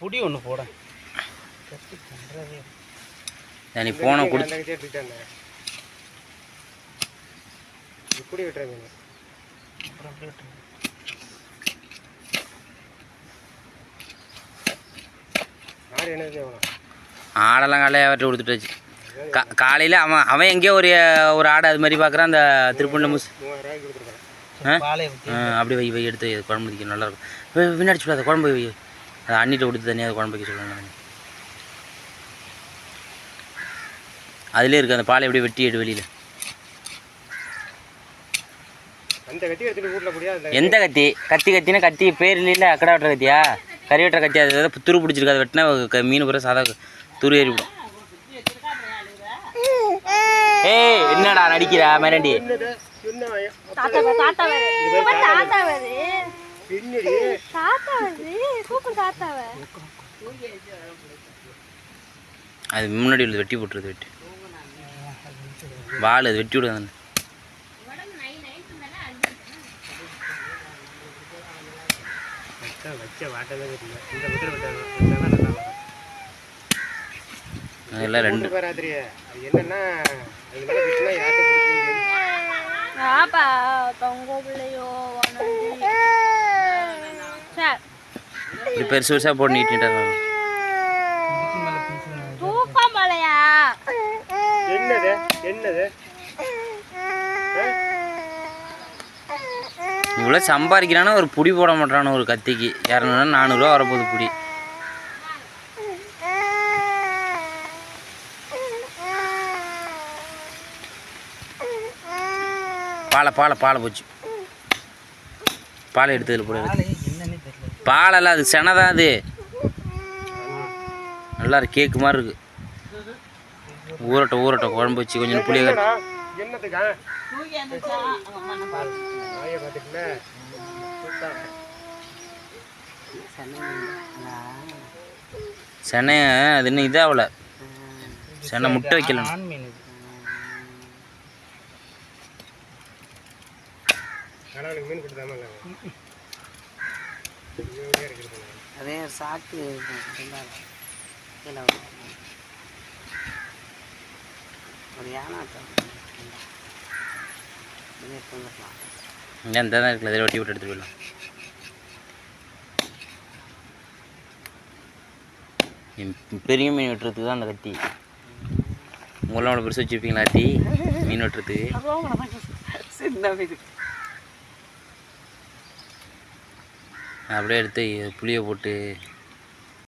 புடி ஒன்று போட நீ போன கொடுத்து இப்படி விட்டுறேன். ஆடெல்லாம் காலையில் அவர்கிட்ட கொடுத்துட்டாச்சு. காலையில் அவன் எங்கேயோ ஒரு ஆடை அது மாதிரி பார்க்குறான். அந்த திருப்பண்ண முஸ் அப்படி வை எடுத்து குழம்பு வைக்க நல்லாயிருக்கும். பின்னாடி சொல்லாத குழம்பு வை. அதை அண்ணிட்ட கொடுத்து தனியாக குழம்பு வைக்க சொல்லணும். அதிலே இருக்குது அந்த பாலை எப்படியே வெட்டி எடு வெளியில். எந்த கத்தி கத்தினா கத்தி பேர் இல்லை. அக்கடா வெட்டுற கத்தியா கறி வெட்டுற கத்தியா? அது துரு பிடிச்சிருக்கு. அதை வெட்டினா மீன் பூரா சாதா துரு ஏறிவிடும். ஏய் என்னடா நடிக்கிறா மிரண்டி? அது முன்னாடி உள்ளது வெட்டி போட்டுருது. வெட்டி வால் அது வெட்டி விடுங்க. அதெல்லாம் ரெண்டு பெருசு பெருசா போட்டு நீட்டிட்டா இவ்வளோ சம்பாதிக்கிறானா ஒரு புடி போட மாட்டான ஒரு கத்திக்கு 200-400 வரப்போகுது புடி. பாலை போச்சு. பாலை எடுத்ததில் போட பாலெல்லாம் அது செனதான். அது நல்லா இருக்கு. கேக்கு மாதிரி இருக்கு. ஊரட்டம் குழம்பு வச்சு கொஞ்சம் புளிய சென்னை. அது இன்னும் இதாகல. சென்னை முட்டை வைக்கலாம். அதே சாக்கு ஒரு யானாட்டம் இந்த தான் இருக்குல்ல. இதில் வெட்டி விட்டு எடுத்துட்டு போயிடலாம். பெரிய மீன் வெட்டுறதுக்கு தான் அந்த கத்தி. உங்களாம் அவ்வளோ பெருசு வச்சுருப்பீங்களா கத்தி மீன் வெட்டுறதுக்கு? சின்ன மீன் அப்படியே எடுத்து புளியை போட்டு